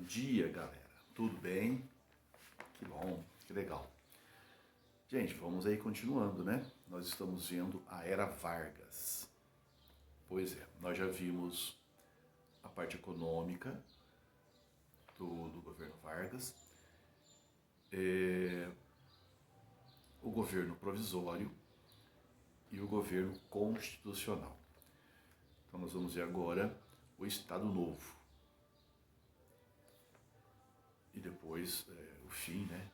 dia, galera. Tudo bem? Que bom, que legal. Gente, vamos aí continuando, né? Nós estamos vendo a Era Vargas. Pois é, nós já vimos a parte econômica do governo Vargas, o governo provisório e o governo constitucional. Então nós vamos ver agora o Estado Novo. E depois o fim, né,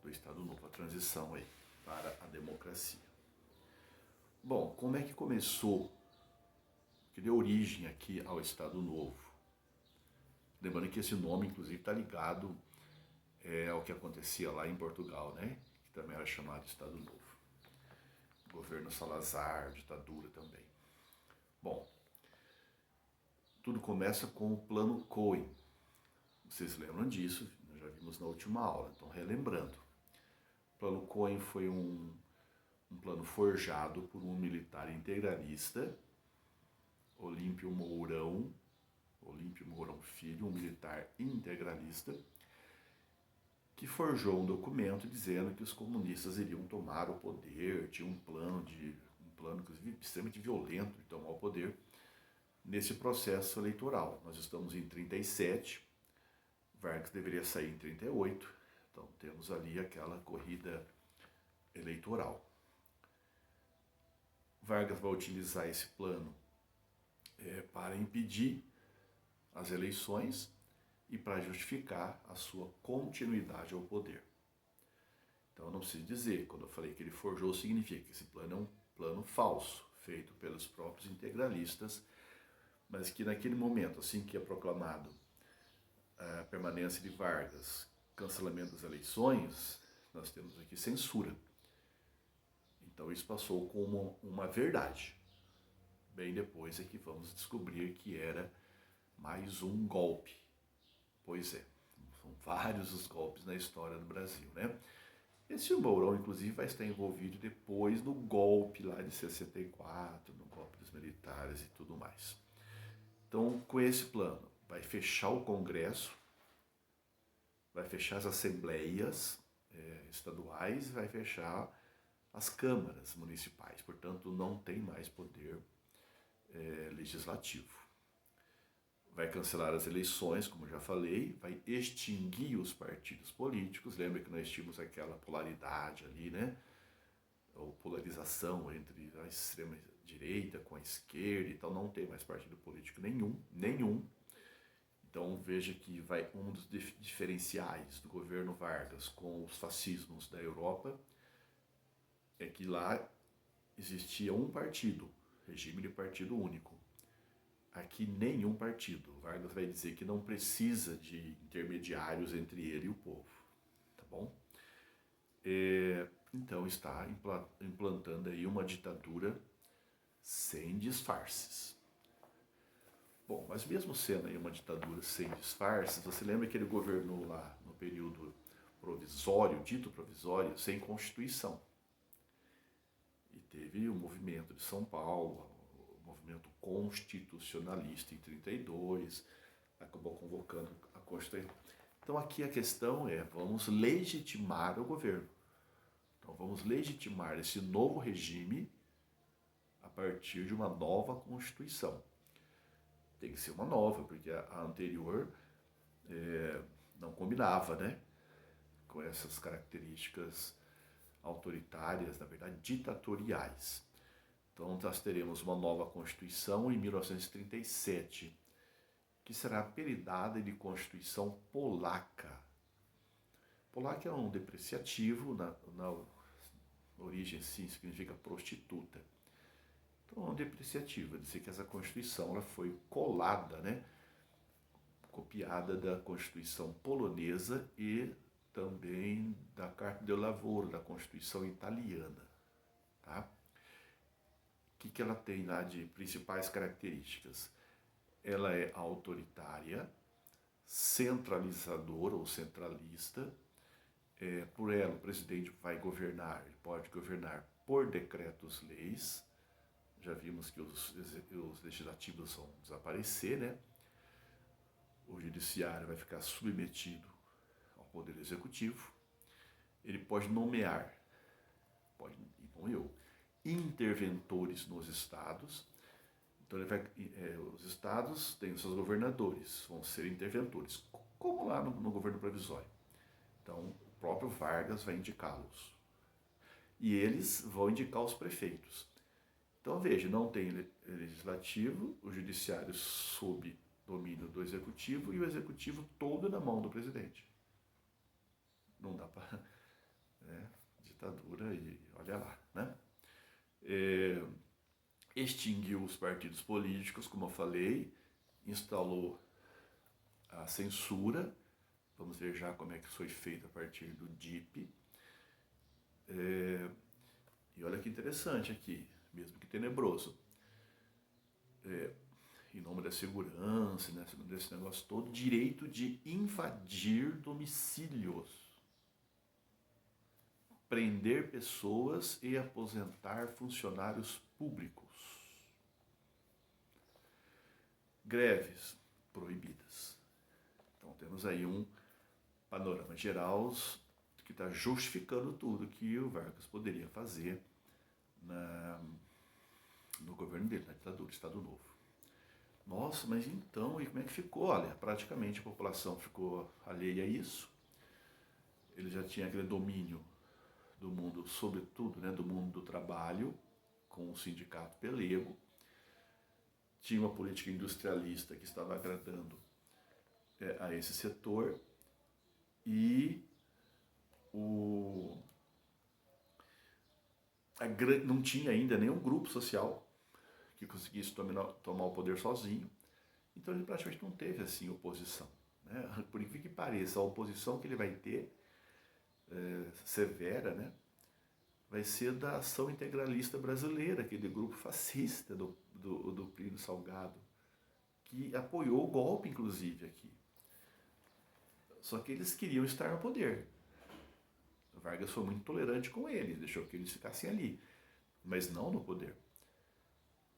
do Estado Novo, a transição aí para a democracia. Bom, como é que começou, que deu origem aqui ao Estado Novo? Lembrando que esse nome, inclusive, está ligado ao que acontecia lá em Portugal, né, que também era chamado Estado Novo. Governo Salazar, ditadura também. Bom, tudo começa com o Plano Cohen. Vocês lembram disso? Nós já vimos na última aula, então relembrando. O Plano Cohen foi um plano forjado por um militar integralista, Olímpio Mourão Filho, um militar integralista, que forjou um documento dizendo que os comunistas iriam tomar o poder, tinha um plano inclusive extremamente violento de tomar o poder nesse processo eleitoral. Nós estamos em 37, Vargas deveria sair em 38, então temos ali aquela corrida eleitoral. Vargas vai utilizar esse plano para impedir as eleições e para justificar a sua continuidade ao poder. Então eu não preciso dizer, quando eu falei que ele forjou, significa que esse plano é um plano falso, feito pelos próprios integralistas, mas que naquele momento, assim que é proclamado a permanência de Vargas, cancelamento das eleições, nós temos aqui censura. Então isso passou como uma verdade. Bem depois é que vamos descobrir que era mais um golpe. Pois é, são vários os golpes na história do Brasil, né? Esse Mourão, inclusive, vai estar envolvido depois no golpe lá de 64, no golpe dos militares e tudo mais. Então, com esse plano, vai fechar o Congresso, vai fechar as assembleias estaduais, vai fechar as câmaras municipais, portanto não tem mais poder legislativo. Vai cancelar as eleições, como eu já falei, vai extinguir os partidos políticos. Lembra que nós tínhamos aquela polaridade ali, né? Ou polarização entre a extrema direita com a esquerda e tal, não tem mais partido político nenhum. Então veja que um dos diferenciais do governo Vargas com os fascismos da Europa é que lá existia um partido, regime de partido único. Aqui nenhum partido. Vargas vai dizer que não precisa de intermediários entre ele e o povo, tá bom? Então está implantando aí uma ditadura sem disfarces. Bom, mas mesmo sendo aí uma ditadura sem disfarces, você lembra que ele governou lá no período provisório, dito provisório, sem Constituição. E teve o movimento de São Paulo, o movimento constitucionalista em 32, acabou convocando a Constituição. Então aqui a questão é, vamos legitimar o governo. Então vamos legitimar esse novo regime a partir de uma nova Constituição. Tem que ser uma nova, porque a anterior não combinava, né, com essas características autoritárias, na verdade ditatoriais. Então nós teremos uma nova Constituição em 1937, que será apelidada de Constituição Polaca. Polaca é um depreciativo, na origem sim significa prostituta. Então é um depreciativo, é dizer que essa Constituição ela foi colada, né, copiada da Constituição polonesa e também da Carta del Lavoro, da Constituição italiana. Tá? O que ela tem lá de principais características? Ela é autoritária, centralizadora ou centralista. Por ela, o presidente vai governar, ele pode governar por decretos-leis. Já vimos que os legislativos vão desaparecer, né? o judiciário vai ficar submetido ao Poder Executivo. Ele pode nomear, pode, e não eu, interventores nos estados. Então os estados têm os seus governadores, vão ser interventores, como lá no governo provisório. Então o próprio Vargas vai indicá-los. E eles vão indicar os prefeitos. Então veja, não tem legislativo, o judiciário sob domínio do executivo e o executivo todo na mão do presidente. Não dá para... Né, ditadura e olha lá, né? Extinguiu os partidos políticos, como eu falei, instalou a censura, vamos ver já como é que foi feito a partir do DIP. E olha que interessante aqui, mesmo que tenebroso. Em nome da segurança, né, desse negócio todo, direito de invadir domicílios, prender pessoas e aposentar funcionários públicos. Greves proibidas. Então temos aí um panorama geral que está justificando tudo que o Vargas poderia fazer no governo dele, na ditadura, Estado Novo. Nossa, mas então, e como é que ficou? Olha, praticamente a população ficou alheia a isso. Ele já tinha aquele domínio do mundo, sobretudo, né, do mundo do trabalho, com o sindicato pelego. Tinha uma política industrialista que estava agradando a esse setor e não tinha ainda nenhum grupo social que conseguisse tomar o poder sozinho. Então ele praticamente não teve assim oposição, né? Por incrível que pareça, a oposição que ele vai ter severa, né, vai ser da Ação Integralista Brasileira, aquele grupo fascista do Plínio Salgado, que apoiou o golpe, inclusive, aqui. Só que eles queriam estar no poder. O Vargas foi muito tolerante com eles, deixou que eles ficassem ali, mas não no poder.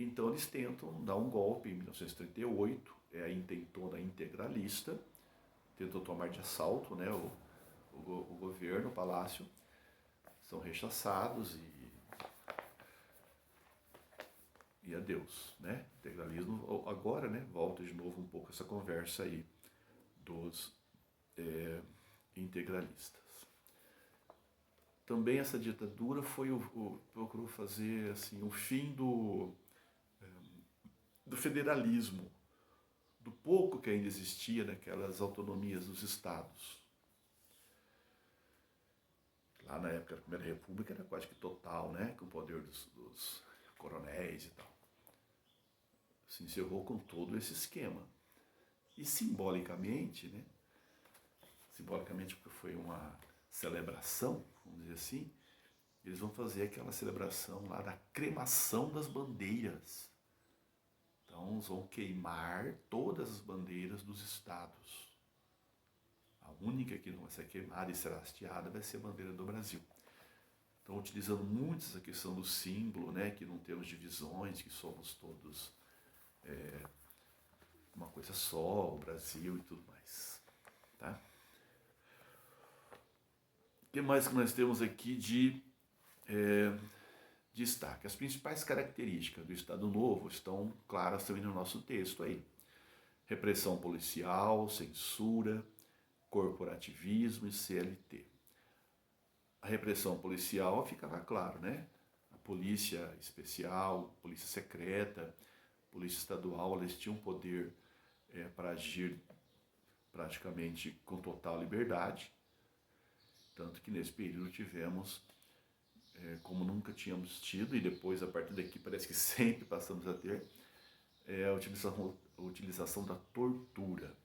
Então eles tentam dar um golpe em 1938, a intentona integralista, tentou tomar de assalto, né, o governo, o palácio, são rechaçados e adeus, né? Integralismo agora, né? Volta de novo um pouco essa conversa aí dos integralistas. Também essa ditadura procurou fazer assim o fim do federalismo, do pouco que ainda existia naquelas autonomias dos estados. Lá na época da Primeira República era quase que total, né? Com o poder dos coronéis e tal. Se encerrou com todo esse esquema. E simbolicamente, né? Simbolicamente porque foi uma celebração, vamos dizer assim, eles vão fazer aquela celebração lá da cremação das bandeiras. Então eles vão queimar todas as bandeiras dos estados. A única que não vai ser queimada e será hasteada vai ser a bandeira do Brasil. Então, utilizando muito essa questão do símbolo, né, que não temos divisões, que somos todos uma coisa só, o Brasil e tudo mais. Tá? O que mais que nós temos aqui de destaque? As principais características do Estado Novo estão claras também no nosso texto aí. Repressão policial, censura, corporativismo e CLT. A repressão policial ficava claro, né? A polícia especial, polícia secreta, polícia estadual, eles tinham poder para agir praticamente com total liberdade. Tanto que nesse período tivemos, como nunca tínhamos tido, e depois a partir daqui parece que sempre passamos a ter, a utilização da tortura.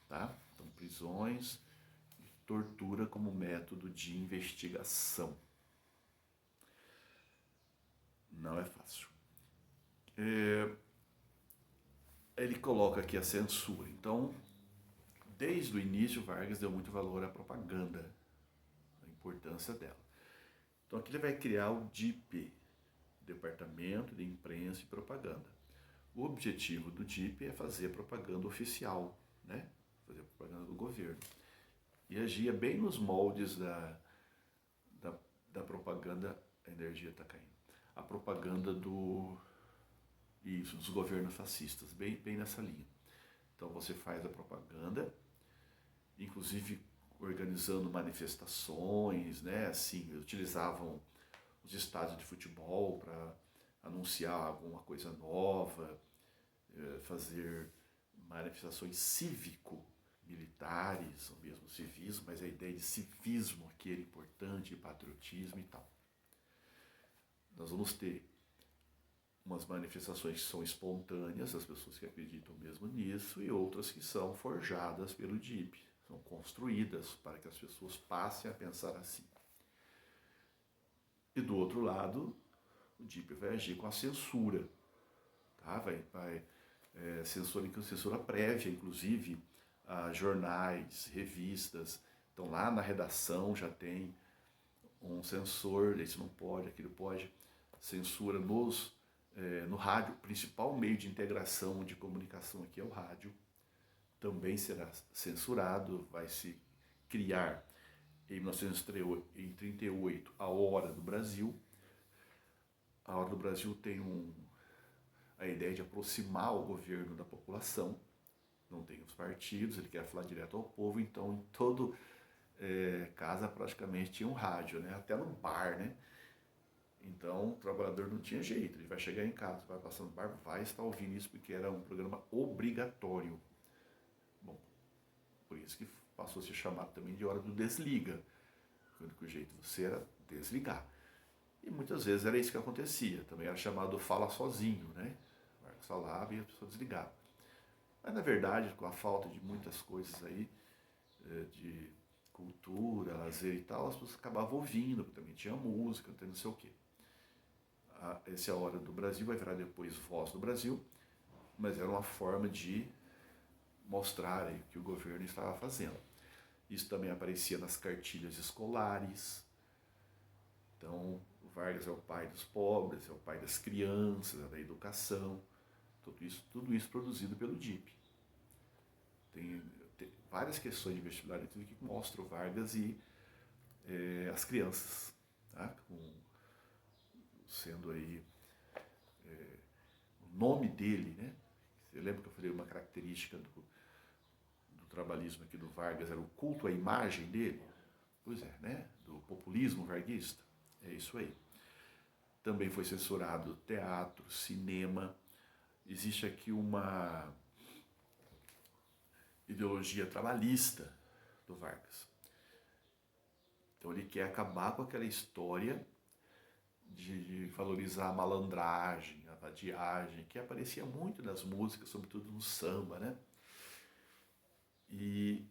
Tá? Então, prisões, tortura como método de investigação. Não é fácil. Ele coloca aqui a censura. Então, desde o início, Vargas deu muito valor à propaganda, a importância dela. Então, aqui ele vai criar o DIP, Departamento de Imprensa e Propaganda. O objetivo do DIP é fazer propaganda oficial, né? fazia propaganda do governo. E agia bem nos moldes da propaganda, a energia está caindo, a propaganda dos governos fascistas, bem nessa linha. Então você faz a propaganda, inclusive organizando manifestações, né? Assim, utilizavam os estádios de futebol para anunciar alguma coisa nova, fazer manifestações cívico-militares, ou mesmo civismo, mas a ideia de civismo aqui era importante, de patriotismo e tal. Nós vamos ter umas manifestações que são espontâneas, as pessoas que acreditam mesmo nisso, e outras que são forjadas pelo DIP, são construídas para que as pessoas passem a pensar assim. E do outro lado, o DIP vai agir com a censura, tá? Censura prévia, inclusive, a jornais, revistas. Então lá na redação já tem um censor, esse não pode, aquele pode, censura no rádio, o principal meio de integração de comunicação aqui é o rádio, também será censurado, vai se criar em 1938 a Hora do Brasil. A Hora do Brasil tem a ideia de aproximar o governo da população, não tem os partidos, ele quer falar direto ao povo, então em todo casa praticamente tinha um rádio, né? Até no bar, né? Então o trabalhador não tinha jeito, ele vai chegar em casa, vai passar no bar, vai estar ouvindo isso porque era um programa obrigatório. Bom, por isso que passou a ser chamado também de hora do desliga. O único jeito de você era desligar. E muitas vezes era isso que acontecia. Também era chamado fala sozinho, né? O Marcos falava e a pessoa desligava. Mas na verdade, com a falta de muitas coisas aí, de cultura, lazer e tal, as pessoas acabavam ouvindo, porque também tinha música, não sei o quê. Essa é a Hora do Brasil, vai virar depois Voz do Brasil, mas era uma forma de mostrar aí o que o governo estava fazendo. Isso também aparecia nas cartilhas escolares. Então, o Vargas é o pai dos pobres, é o pai das crianças, é da educação. Tudo isso produzido pelo DIP. Tem várias questões de vestibular que mostram o Vargas e as crianças, tá? Sendo aí o nome dele, né? Você lembra que eu falei uma característica do trabalhismo aqui do Vargas era o culto à imagem dele? Pois é, né? Do populismo varguista. É isso aí. Também foi censurado teatro, cinema. Existe aqui uma ideologia trabalhista do Vargas. Então ele quer acabar com aquela história de valorizar a malandragem, a vadiagem, que aparecia muito nas músicas, sobretudo no samba, né? E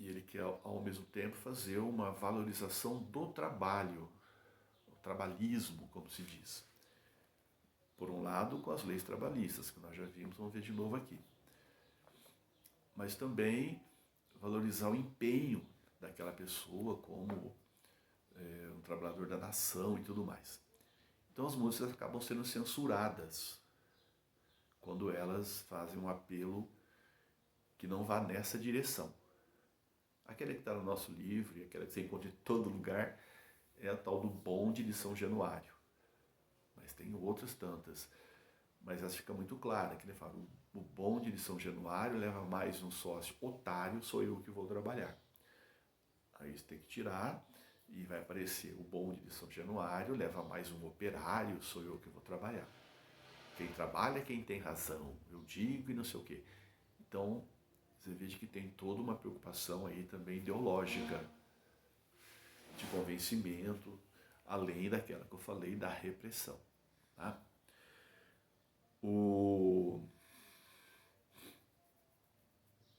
ele quer, ao mesmo tempo, fazer uma valorização do trabalho, o trabalhismo, como se diz. Por um lado, com as leis trabalhistas, que nós já vimos, vamos ver de novo aqui. Mas também valorizar o empenho daquela pessoa como um trabalhador da nação e tudo mais. Então as músicas acabam sendo censuradas quando elas fazem um apelo que não vá nessa direção. Aquela que está no nosso livro e aquela que você encontra em todo lugar é a tal do bonde de São Januário. Mas tem outras tantas. Mas essa fica muito clara, que ele fala, o bonde de São Januário leva mais um sócio otário, sou eu que vou trabalhar. Aí você tem que tirar e vai aparecer o bonde de São Januário leva mais um operário, sou eu que vou trabalhar. Quem trabalha é quem tem razão, eu digo e não sei o quê. Então, você veja que tem toda uma preocupação aí também ideológica, de convencimento, além daquela que eu falei da repressão. Tá?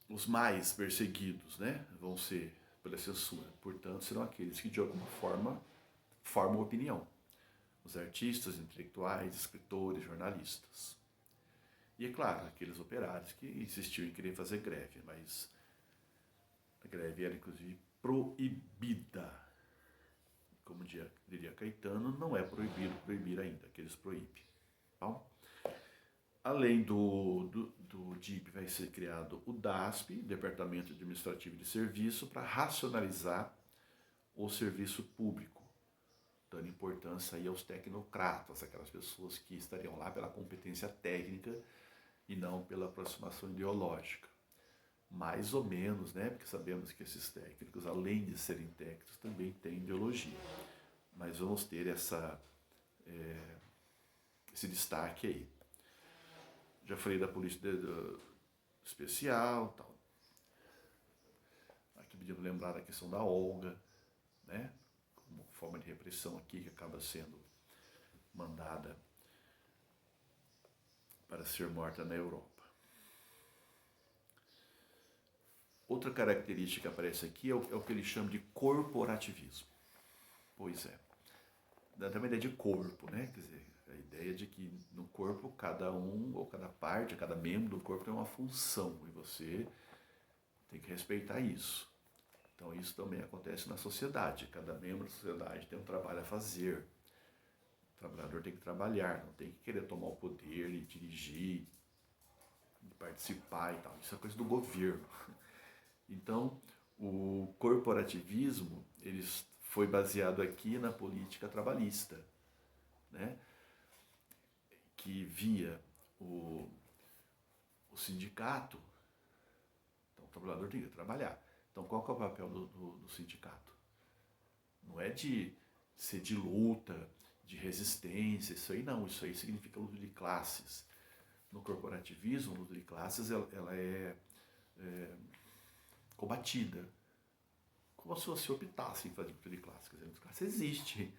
Os mais perseguidos, né, vão ser pela censura, portanto, serão aqueles que de alguma forma formam opinião. Os artistas, intelectuais, escritores, jornalistas. E é claro, aqueles operários que insistiam em querer fazer greve, mas a greve era inclusive proibida. Como diria Caetano, não é proibido proibir ainda, que eles proíbem. Bom, Além do DIP, vai ser criado o DASP, Departamento Administrativo de Serviço, para racionalizar o serviço público, dando importância aí aos tecnocratas, aquelas pessoas que estariam lá pela competência técnica e não pela aproximação ideológica. Mais ou menos, né? Porque sabemos que esses técnicos, além de serem técnicos, também têm ideologia. Mas vamos ter esse destaque aí. Já falei da polícia especial, tal. Aqui pedindo lembrar da questão da Olga, né? Como forma de repressão aqui que acaba sendo mandada para ser morta na Europa. Outra característica que aparece aqui é o que ele chama de corporativismo. Pois é. Dá também a ideia de corpo, né? Quer dizer, a ideia de que no corpo cada um, ou cada parte, cada membro do corpo tem uma função e você tem que respeitar isso. Então isso também acontece na sociedade. Cada membro da sociedade tem um trabalho a fazer. O trabalhador tem que trabalhar, não tem que querer tomar o poder e dirigir, e participar e tal. Isso é coisa do governo. Então, o corporativismo ele foi baseado aqui na política trabalhista, né? Que via o sindicato. Então, o trabalhador tem que trabalhar. Então, qual que é o papel do sindicato? Não é de ser de luta, de resistência, isso aí não. Isso aí significa luta de classes. No corporativismo, a luta de classes ela é combatida. Como se você optasse em fazer luta de classes. Quer dizer, a luta de classes existe,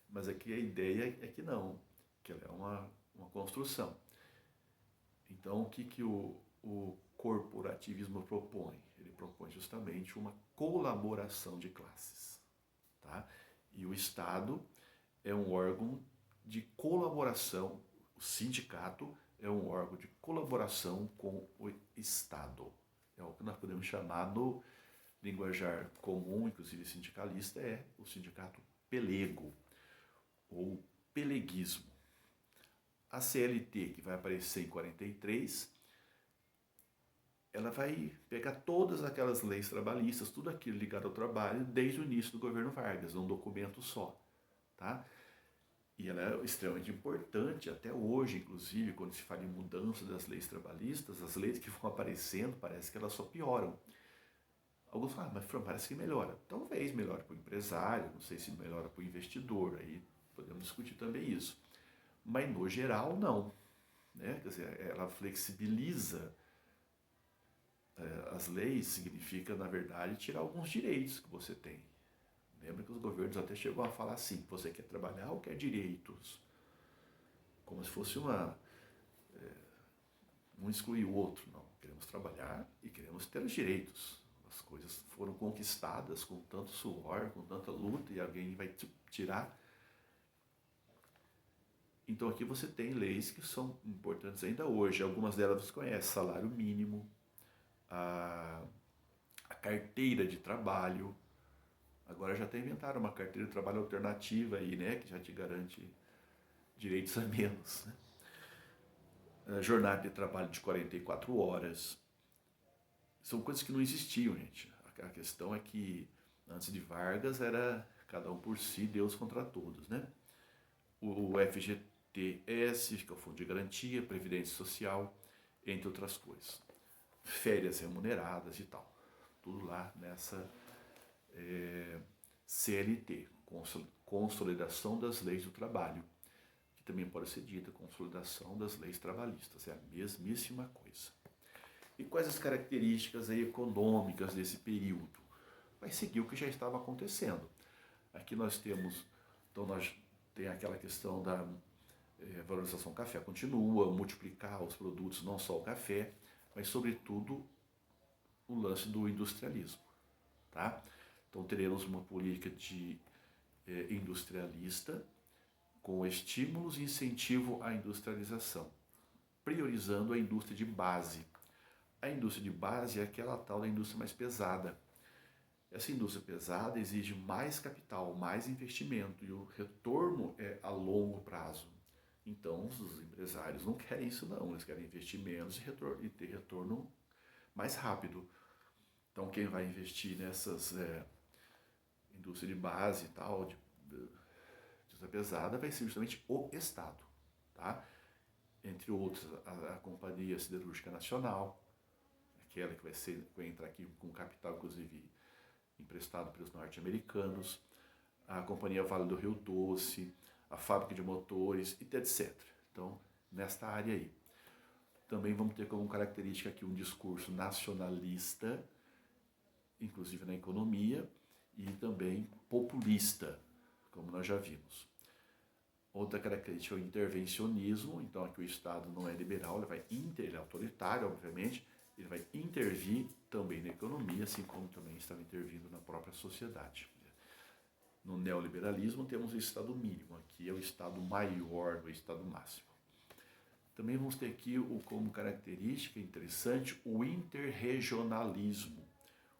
mas aqui a ideia é que não, que ela é uma construção. Então, o que o corporativismo propõe? Ele propõe justamente uma colaboração de classes. Tá? E o Estado é um órgão de colaboração, o sindicato é um órgão de colaboração com o Estado. É o que nós podemos chamar no linguajar comum, inclusive sindicalista, é o sindicato pelego, ou peleguismo. A CLT, que vai aparecer em 43, ela vai pegar todas aquelas leis trabalhistas, tudo aquilo ligado ao trabalho, desde o início do governo Vargas, num documento só. Tá? E ela é extremamente importante até hoje, inclusive, quando se fala em mudança das leis trabalhistas, as leis que vão aparecendo, parece que elas só pioram. Alguns falam, mas parece que melhora. Talvez melhore para o empresário, não sei se melhora para o investidor, aí podemos discutir também isso. Mas no geral, não. Né? Quer dizer, ela flexibiliza as leis, significa, na verdade, tirar alguns direitos que você tem. Lembra que os governos até chegam a falar assim, você quer trabalhar ou quer direitos? Como se fosse um excluir o outro. Não, queremos trabalhar e queremos ter os direitos. As coisas foram conquistadas com tanto suor, com tanta luta, e alguém vai tirar. Então aqui você tem leis que são importantes ainda hoje. Algumas delas você conhece, salário mínimo, a carteira de trabalho. Agora já até inventaram uma carteira de trabalho alternativa aí, né? Que já te garante direitos a menos. Né? A jornada de trabalho de 44 horas. São coisas que não existiam, gente. A questão é que antes de Vargas era cada um por si, Deus contra todos, né? O FGTS, que é o Fundo de Garantia, Previdência Social, entre outras coisas. Férias remuneradas e tal. Tudo lá nessa CLT, Consolidação das Leis do Trabalho, que também pode ser dita Consolidação das Leis Trabalhistas, é a mesmíssima coisa. E quais as características aí econômicas desse período? Vai seguir o que já estava acontecendo. Aqui nós temos, então nós tem aquela questão da valorização do café continua, multiplicar os produtos, não só o café, mas sobretudo o lance do industrialismo. Tá? Então teremos uma política de industrialista com estímulos e incentivo à industrialização, priorizando a indústria de base. A indústria de base é aquela tal da indústria mais pesada. Essa indústria pesada exige mais capital, mais investimento, e o retorno é a longo prazo. Então, os empresários não querem isso não, eles querem investir menos e ter retorno mais rápido. Então, quem vai investir nessas indústria de base e tal, de indústria pesada, vai ser justamente o Estado, tá? Entre outros, a Companhia Siderúrgica Nacional, aquela que vai entrar aqui com capital, inclusive, emprestado pelos norte-americanos, a Companhia Vale do Rio Doce, a Fábrica de Motores, etc. Então, nesta área aí. Também vamos ter como característica aqui um discurso nacionalista, inclusive na economia, e também populista, como nós já vimos. Outra característica é o intervencionismo, então aqui o Estado não é liberal, ele é autoritário, obviamente, ele vai intervir também na economia, assim como também estava intervindo na própria sociedade. No neoliberalismo temos o Estado mínimo, aqui é o Estado maior, o Estado máximo. Também vamos ter aqui como característica interessante o interregionalismo,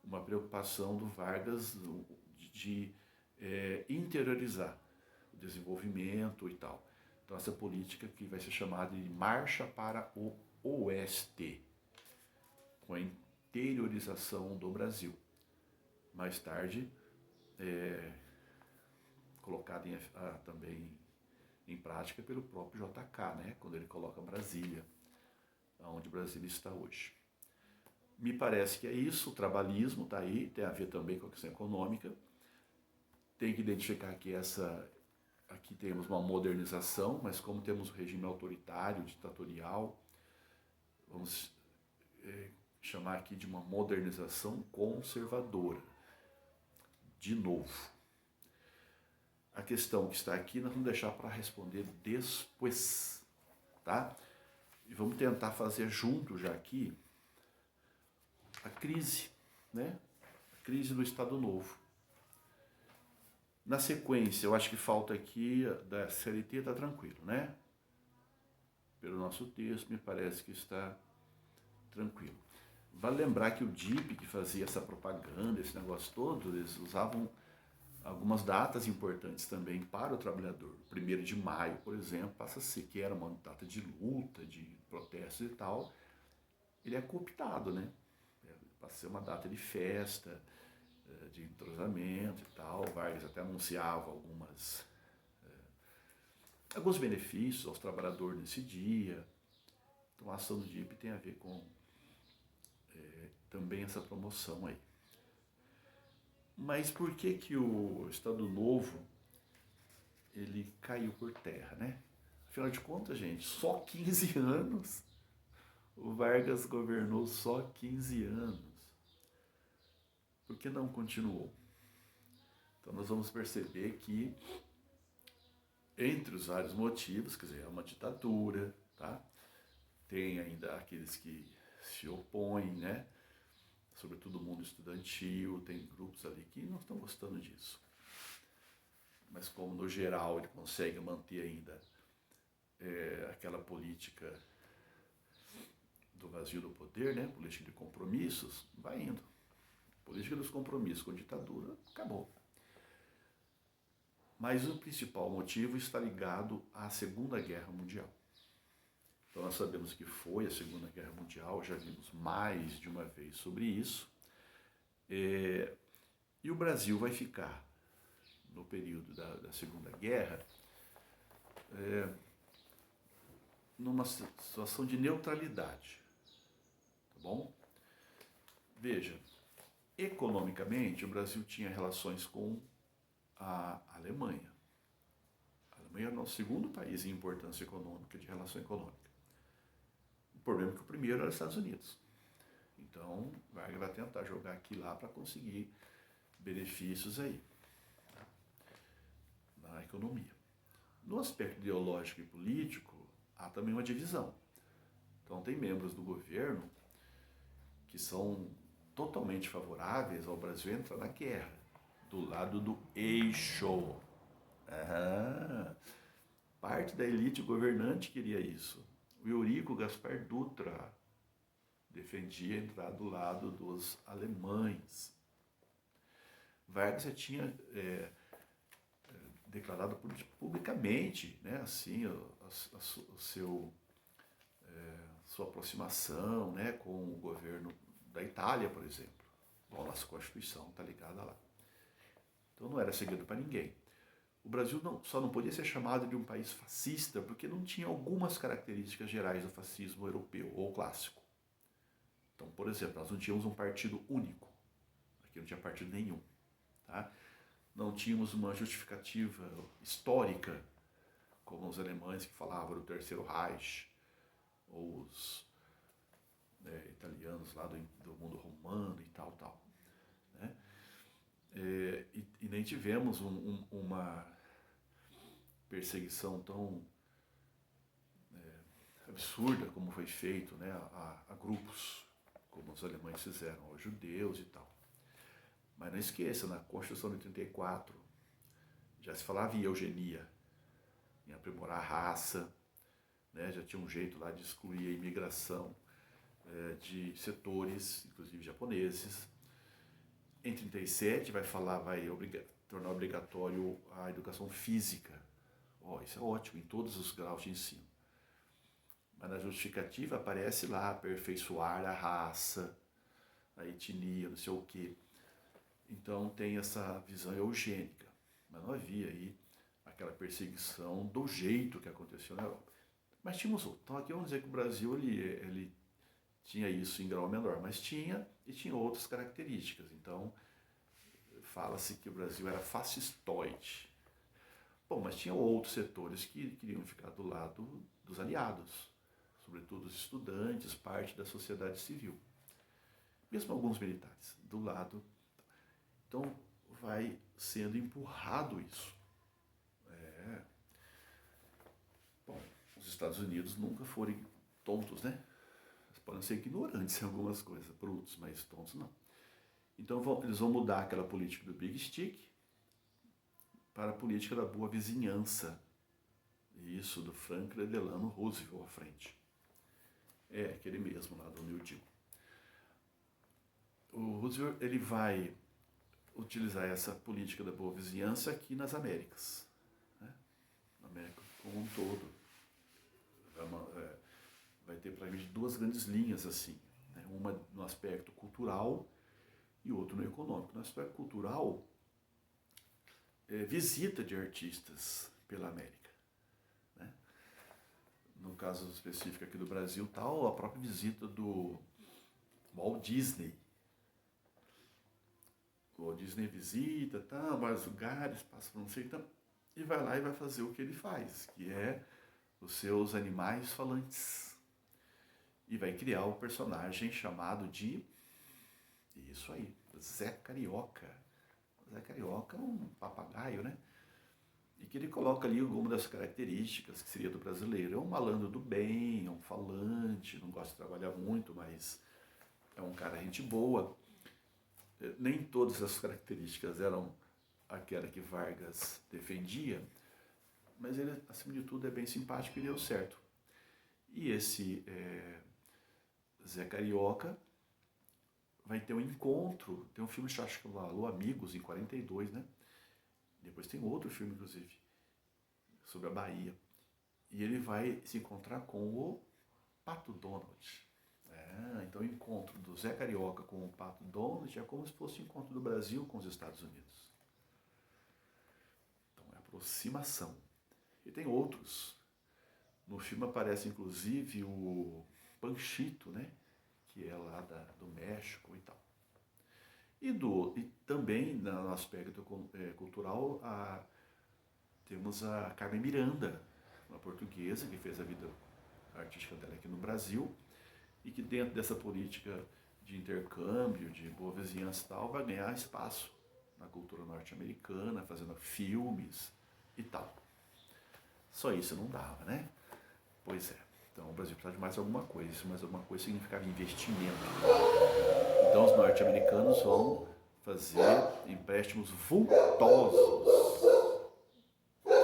uma preocupação do Vargas de interiorizar o desenvolvimento e tal. Então essa política que vai ser chamada de Marcha para o Oeste, com a interiorização do Brasil. Mais tarde, colocada também em prática pelo próprio JK, né? Quando ele coloca Brasília, onde Brasília está hoje. Me parece que é isso, o trabalhismo está aí, tem a ver também com a questão econômica. Tem que identificar que aqui temos uma modernização, mas como temos um regime autoritário, ditatorial, vamos chamar aqui de uma modernização conservadora. De novo. A questão que está aqui nós vamos deixar para responder depois, tá? E vamos tentar fazer junto já aqui a crise, né? A crise do Estado Novo. Na sequência, eu acho que falta aqui da CLT, está tranquilo, né? Pelo nosso texto, me parece que está tranquilo. Vale lembrar que o DIP, que fazia essa propaganda, esse negócio todo, eles usavam algumas datas importantes também para o trabalhador. 1º de maio, por exemplo, passa a ser que era uma data de luta, de protestos e tal. Ele é cooptado, né? Passa a ser uma data de festa, de entrosamento e tal. Vargas até anunciava alguns benefícios aos trabalhadores nesse dia. Então a ação do DIP tem a ver com também essa promoção aí. Mas por que o Estado Novo ele caiu por terra, né? Afinal de contas, gente, só 15 anos. O Vargas governou só 15 anos. Por que não continuou? Então nós vamos perceber que, entre os vários motivos, quer dizer, é uma ditadura, tá? Tem ainda aqueles que se opõem, né? Sobretudo o mundo estudantil, tem grupos ali que não estão gostando disso. Mas como no geral ele consegue manter ainda aquela política do vazio do poder, né? Política de compromissos, vai indo. Política dos compromissos com a ditadura, acabou. Mas o principal motivo está ligado à Segunda Guerra Mundial. Então nós sabemos que foi a Segunda Guerra Mundial, já vimos mais de uma vez sobre isso. E o Brasil vai ficar, no período da Segunda Guerra, numa situação de neutralidade. Tá bom? Veja, economicamente o Brasil tinha relações com a Alemanha. A Alemanha era o segundo país em importância econômica, de relação econômica. O problema é que o primeiro era os Estados Unidos. Então, Vargas vai tentar jogar aqui lá para conseguir benefícios aí, tá? Na economia. No aspecto ideológico e político, há também uma divisão. Então, tem membros do governo que são totalmente favoráveis ao Brasil entrar na guerra, do lado do eixo. Parte da elite governante queria isso. O Eurico Gaspar Dutra defendia entrar do lado dos alemães. Vargas já tinha declarado publicamente, né, assim, sua aproximação, né, com o governo da Itália, por exemplo. Bom, nossa Constituição está ligada lá. Então não era segredo para ninguém. O Brasil só não podia ser chamado de um país fascista porque não tinha algumas características gerais do fascismo europeu ou clássico. Então, por exemplo, nós não tínhamos um partido único. Aqui não tinha partido nenhum. Tá? Não tínhamos uma justificativa histórica, como os alemães que falavam do Terceiro Reich, ou os italianos lá do mundo romano e tal. Né? E nem tivemos uma perseguição tão absurda como foi feito, né, a grupos, como os alemães fizeram aos judeus e tal. Mas não esqueça, na Constituição de 34 já se falava em eugenia, em aprimorar a raça, né, já tinha um jeito lá de excluir a imigração de setores, inclusive japoneses. Em 37 vai tornar obrigatório a educação física. Isso é ótimo, em todos os graus de ensino. Mas na justificativa aparece lá aperfeiçoar a raça, a etnia, não sei o quê. Então tem essa visão eugênica. Mas não havia aí aquela perseguição do jeito que aconteceu na Europa. Mas tínhamos outro. Então aqui vamos dizer que o Brasil ele tinha isso em grau menor, mas tinha outras características. Então fala-se que o Brasil era fascistoide. Bom, mas tinha outros setores que queriam ficar do lado dos aliados, sobretudo os estudantes, parte da sociedade civil. Mesmo alguns militares, do lado. Então vai sendo empurrado isso. Bom, os Estados Unidos nunca foram tontos, né? Eles podem ser ignorantes em algumas coisas, brutos, mas tontos não. Então eles vão mudar aquela política do Big Stick para a política da boa vizinhança. Isso, do Franklin Delano Roosevelt à frente. Aquele mesmo lá do New Deal. O Roosevelt ele vai utilizar essa política da boa vizinhança aqui nas Américas. Né? Na América como um todo. Vai ter praticamente duas grandes linhas assim. Né? Uma no aspecto cultural e outra no econômico. No aspecto cultural, visita de artistas pela América. Né? No caso específico aqui do Brasil, a própria visita do Walt Disney. O Walt Disney visita, vários lugares, passa por não sei, e vai lá e vai fazer o que ele faz, que é os seus animais falantes. E vai criar o personagem chamado de, isso aí, Zé Carioca. Zé Carioca é um papagaio, né? E que ele coloca ali alguma das características que seria do brasileiro. É um malandro do bem, é um falante, não gosta de trabalhar muito, mas é um cara gente boa. Nem todas as características eram aquela que Vargas defendia, mas ele, acima de tudo, é bem simpático e deu certo. E esse Zé Carioca vai ter um encontro, tem um filme que acho que é Alô Amigos, em 42, né? Depois tem outro filme, inclusive, sobre a Bahia. E ele vai se encontrar com o Pato Donald. Então o encontro do Zé Carioca com o Pato Donald é como se fosse o encontro do Brasil com os Estados Unidos. Então é aproximação. E tem outros. No filme aparece inclusive o Panchito, né? Que é lá do México e tal. E também no aspecto cultural temos a Carmen Miranda, uma portuguesa que fez a vida artística dela aqui no Brasil, e que dentro dessa política de intercâmbio, de boa vizinhança e tal, vai ganhar espaço na cultura norte-americana, fazendo filmes e tal. Só isso não dava, né? Pois é. Então o Brasil precisava de mais alguma coisa. Isso mais alguma coisa significava investimento. Então os norte-americanos vão fazer empréstimos vultosos.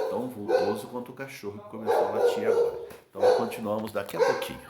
Tão vultoso quanto o cachorro que começou a latir agora. Então continuamos daqui a pouquinho.